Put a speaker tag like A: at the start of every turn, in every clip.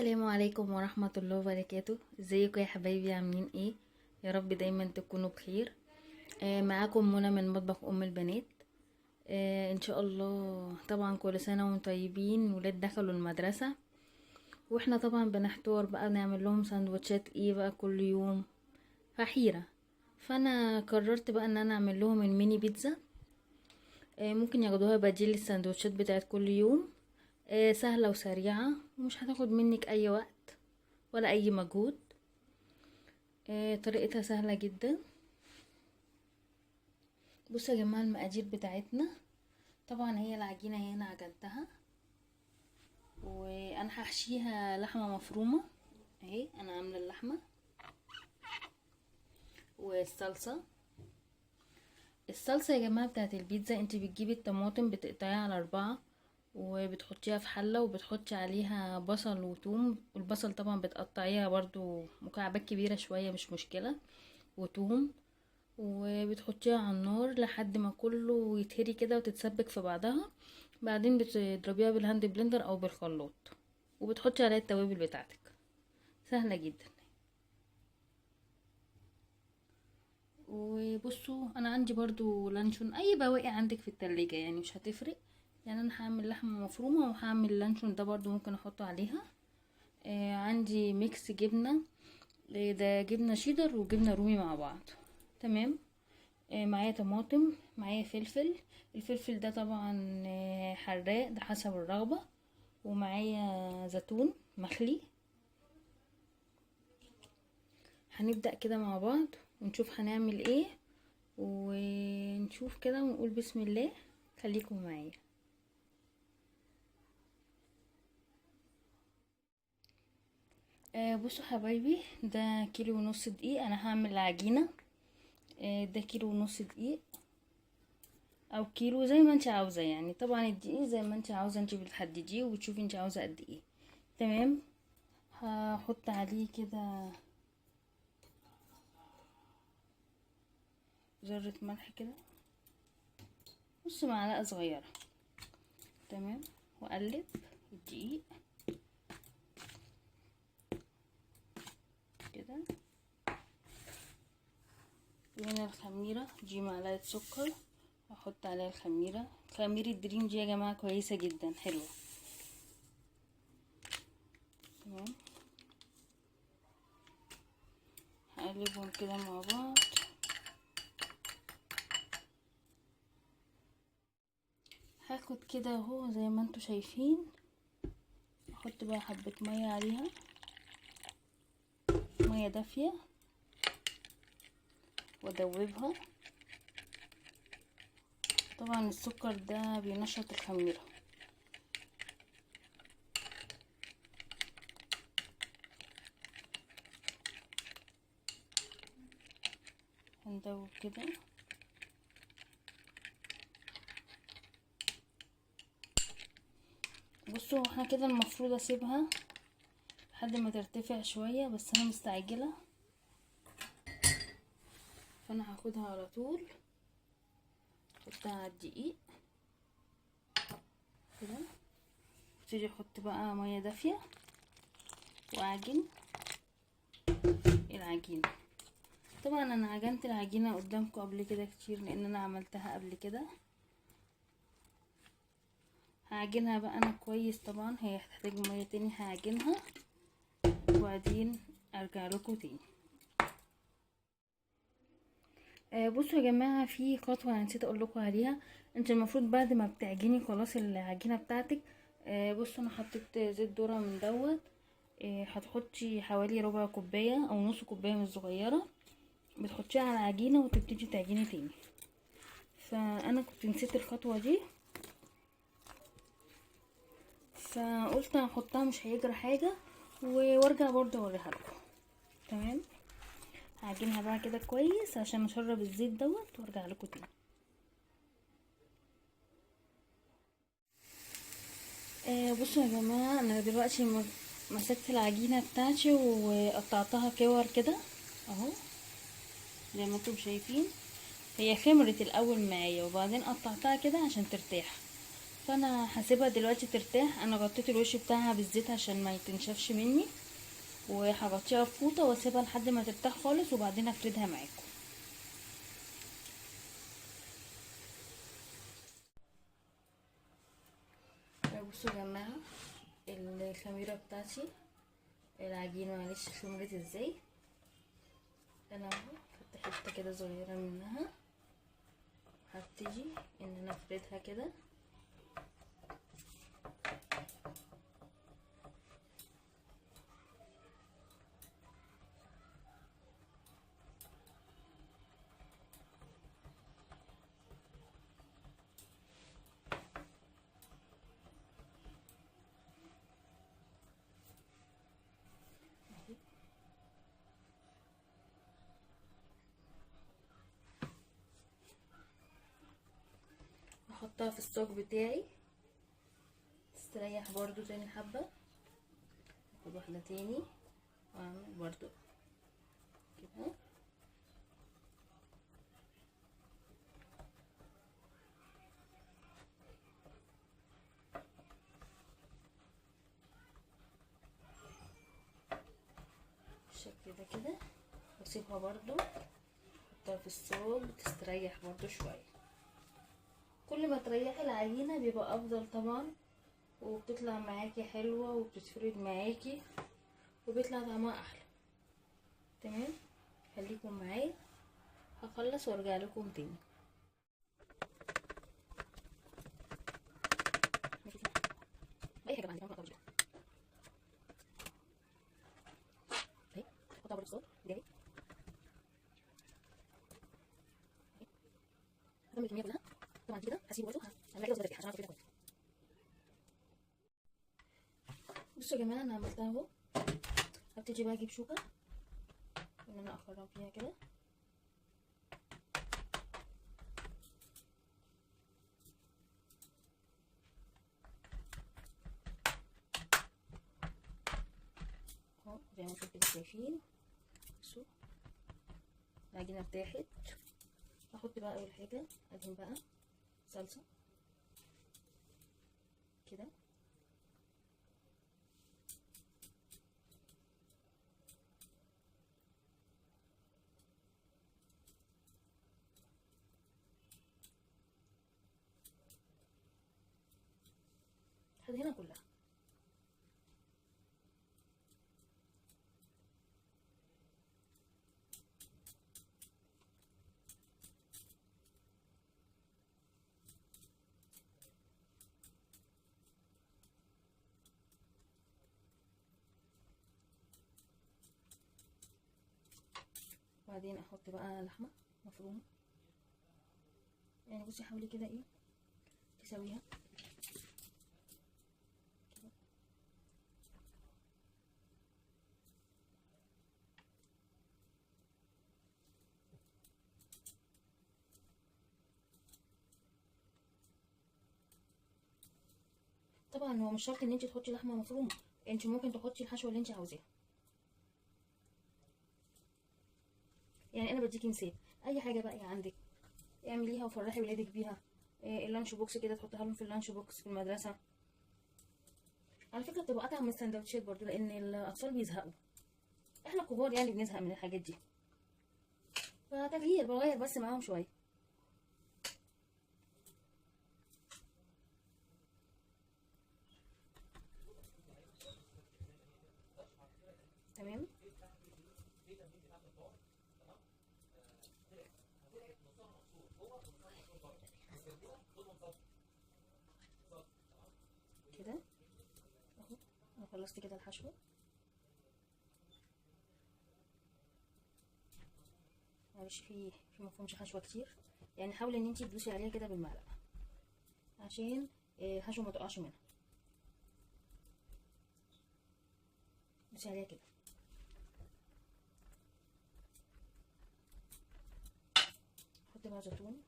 A: السلام عليكم ورحمة الله وبركاته. ازيكم يا حبايبي؟ عاملين ايه؟ يا رب دايما تكونوا بخير. معاكم منى من مطبخ ام البنات. ان شاء الله. طبعا كل سنة وانتم طيبين. ولاد دخلوا المدرسة واحنا طبعا بنحتار بقى نعمل لهم سندوتشات ايه بقى كل يوم، فحيرة. فانا قررت بقى ان انا اعمل لهم الميني بيتزا. ممكن ياخدوها بديل للسندوتشات بتاعت كل يوم. سهلة وسريعة ومش هتاخد منك اي وقت ولا اي مجهود. طريقتها سهلة جدا. بصوا يا جماعة المقادير بتاعتنا. طبعا هي العجينة هنا عجنتها وانا هحشيها لحمة مفرومة. اهي انا عاملة اللحمة والصلصة. الصلصة يا جماعة بتاعت البيتزا، انت بتجيبي الطماطم بتقطعيها على 4 وبتحطيها في حلة وبتحطي عليها بصل وتوم. البصل طبعا بتقطعيها برضو مكعبات كبيرة شوية مش مشكلة، وتوم. وبتحطيها على النار لحد ما كله يتهري كده وتتسبك في بعضها. بعدين بتضربيها بالهاند بلندر او بالخلاط وبتحطي عليها التوابل بتاعتك. سهلة جدا. وبصوا انا عندي برضو لانشون، اي بواقي عندك في التلاجة يعني مش هتفرق. يعني انا هعمل لحمة مفرومة وهعمل لانشون ده برضو ممكن احطه عليها. عندي ميكس جبنة. ده جبنة شيدر وجبنة رومي مع بعض. تمام. معايا طماطم، معايا فلفل. الفلفل ده طبعا حراق، ده حسب الرغبة. ومعايا زيتون مخلي. هنبدأ كده مع بعض ونشوف هنعمل ايه، ونشوف كده ونقول بسم الله. خليكم معايا. بصوا حبايبي، ده كيلو ونص دقيق انا هعمل العجينة. ده كيلو ونص دقيق او كيلو زي ما انت عاوزة. يعني طبعا الدقيق زي ما انت عاوزة، انت بتحدديه وبتشوفي انت عاوزة قد ايه. تمام. هحط عليه كده ذرة ملح كده، نص معلقة صغيرة. تمام. واقلب الدقيق كده. وهنا الخميرة دي معلقة سكر، هحط عليها الخميرة. خميرة دريم دي يا جماعة كويسة جدا حلوة. تمام. هقلبهم كده مع بعض. هاخد كده اهو زي ما انتوا شايفين. احط بقى حبة مية عليها، مية دافية، وادوبها. طبعا السكر ده بينشط الخميرة. هندوب كده. بصوا احنا كده المفروض اسيبها لحد ما ترتفع شوية، بس انا مستعجلة فانا هاخدها على طول. احطها على الدقيق كده. ابتدي احط بقى مية دافية واعجن العجينة. طبعا انا عجنت العجينة قدامكم قبل كده كتير لان انا عملتها قبل كده. هعجنها بقى انا كويس. طبعا هي هتحتاج مية تاني، هعجنها وبعدين ارجع لكم تاني. بصوا يا جماعه، في خطوه انا نسيت اقول لكم عليها. انت المفروض بعد ما بتعجني خلاص العجينه بتاعتك، بصوا انا حطيت زيت ذره من دوت. هتحطي حوالي ربع كوبايه او نص كوبايه من الصغيره، بتحطيها على العجينه وتبتدي تعجني تاني. فانا كنت نسيت الخطوه دي، فقلت هحطها مش هيجرى حاجه وارجع برضه اوريها لكم. تمام. هعجنها بقى كده كويس عشان اشرب الزيت دوت وارجع لكم تاني. بصوا يا جماعه، انا دلوقتي مسكت العجينه بتاعتي وقطعتها كور كده اهو زي ما انتم شايفين. هي خمرت الاول معايا وبعدين قطعتها كده عشان ترتاح. فانا هسيبها دلوقتي ترتاح. انا غطيت الوش بتاعها بالزيت عشان ما يتنشفش مني، وهغطيها بفوطه واسيبها لحد ما ترتاح خالص وبعدين افردها معاكم. بصوا يا جماعه الخميره بتاعتي، العجينه معلش خمرت ازاي. انا اهو خدت حته كده صغيره منها، هبتدي ان انا افردها كده. احطها في الصاج بتاعي تستريح برضو تاني حبة. اخد واحدة تاني واعمل برضو كده. بالشكل ده كده، واسيبها برضو احطها في الصاج تستريح برضو شوية. كل ما تريحي العجينة بيبقى افضل طبعا، وبتطلع معاكي حلوة وبتتفرد معاكي وبيطلع طعمها احلى. تمام، خليكم معايا هخلص وارجع لكم تاني. اي حاجه عندي ما اهي حطها برضه صوت جاي هكمل الكميه كلها طبعا كده. هسيبه برضه هعملها كده وزي عشان اعرف كده كويس. بصوا يا جماعه انا عملتها اهو. هبتدي بقى اجيب شوكه ان انا اخرج فيها كده. اهو زي ما انتم كده شايفين. بصوا العجينه ارتاحت. هحط بقى اول حاجه ادهن بقى صلصه كده. هدهنها كلها. وبعدين احط بقى لحمه مفرومه. يعني بصي حاولي كده ايه تسويها كده. طبعا هو مش شرط ان انت تحطي لحمه مفرومه، انت ممكن تحطي الحشوه اللي انت عاوزاها. يعني انا بديكي مثال، اي حاجه بقى عندك اعمليها وفرحي ولادك بيها. اللانش بوكس كده تحطها لهم في اللانش بوكس في المدرسه. على فكره بتبقى اطعم من السندوتشات برضو، لان الاطفال بيزهقوا، احنا الكبار يعني بنزهق من الحاجات دي، فتغيير بغير بس معاهم شويه. تمام. كده اهو انا خلصت كده الحشوه. معلش في مفهومش حشوه كتير، يعني حاولي ان انت تدوسي عليها كده بالمعلقه عشان الحشوه ما تقعش منها. دوسي عليها كده. حطي بقى زيتون،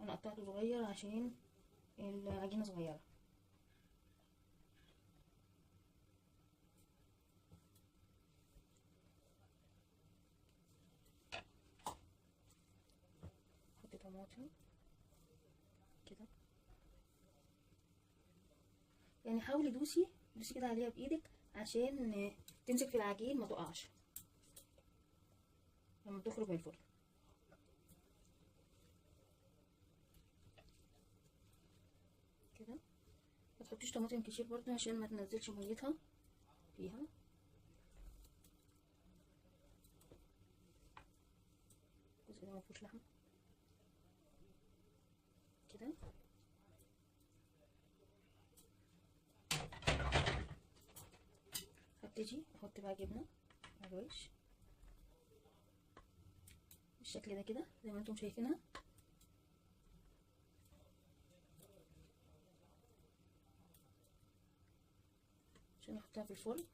A: انا قطعته صغير عشان العجينه صغيره. حطي طماطم كده. يعني حاولي دوسي كده عليها بايدك عشان تمسك في العجين ما تقعش لما تخرج من الفرن. كده ما تحطيش طماطم كتير برضو عشان ما تنزلش ميتها فيها. الجزء ده ما فيهوش لحمه كده. هبتدي احط بقى جبنه على الوش بالشكل ده كده زي ما انتم شايفينها. عشان احطها في الفرن.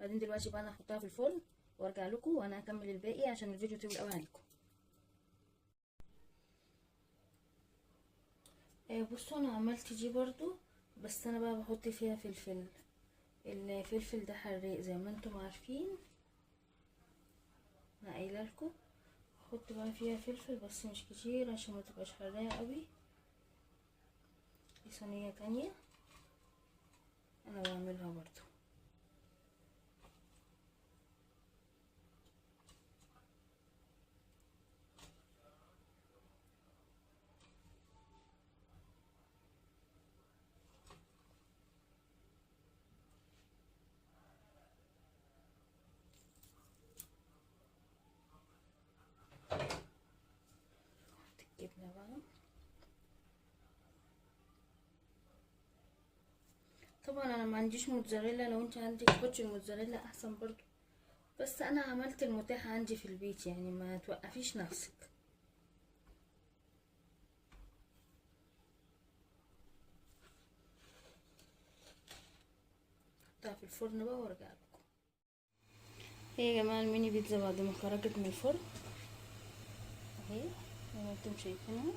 A: بعدين دلوقتي بقى انا هحطها في الفرن وارجع لكم وانا هكمل الباقي عشان الفيديو طويل قوي عليكم. بصوا انا عملت دي برضو، بس انا بقى بحط فيها فلفل. الفلفل ده حراق زي ما انتم عارفين، انا قايله لكم احط بقى فيها فلفل بس مش كتير عشان ما تبقاش حراقه قوي. دي صينيه تانية انا بعملها برضو. الجبنه بقى طبعا انا ما عنديش موتزاريلا، لو انت عندك حطي الموتزاريلا احسن برضو، بس انا عملت المتاح عندي في البيت يعني ما توقفيش نفسك. احطها في الفرن بقى وارجع لكم. ايه يا جماعه الميني بيتزا بعد ما خرجت من الفرن اهي زي ما انتم شايفينها.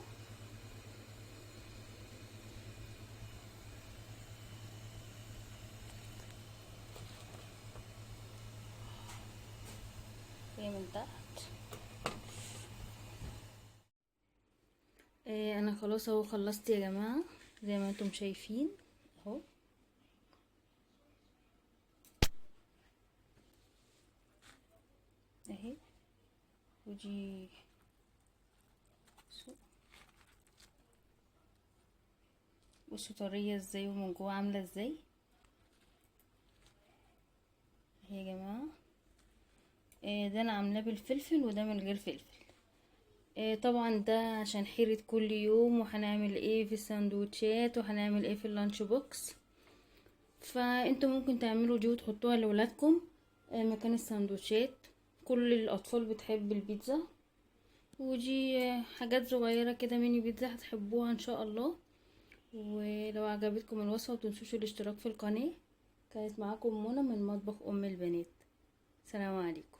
A: هي من تحت. إيه انا خلاص اهو خلصت يا جماعه زي ما انتم شايفين اهو. اهي ودي بصوا طريه ازاي ومن جوه عامله ازاي اهي يا جماعه. ده انا عاملاه بالفلفل وده من غير فلفل. طبعا ده عشان حيرة كل يوم، وهنعمل ايه في السندوتشات وهنعمل ايه في اللانش بوكس. فانتوا ممكن تعملوا دي وتحطوها لولادكم مكان السندوتشات. كل الاطفال بتحب البيتزا، ودي حاجات صغيرة كده ميني بيتزا هتحبوها ان شاء الله. ولو عجبتكم الوصفة متنسوش الاشتراك في القناة. كانت معاكم منى من مطبخ ام البنات. سلام عليكم.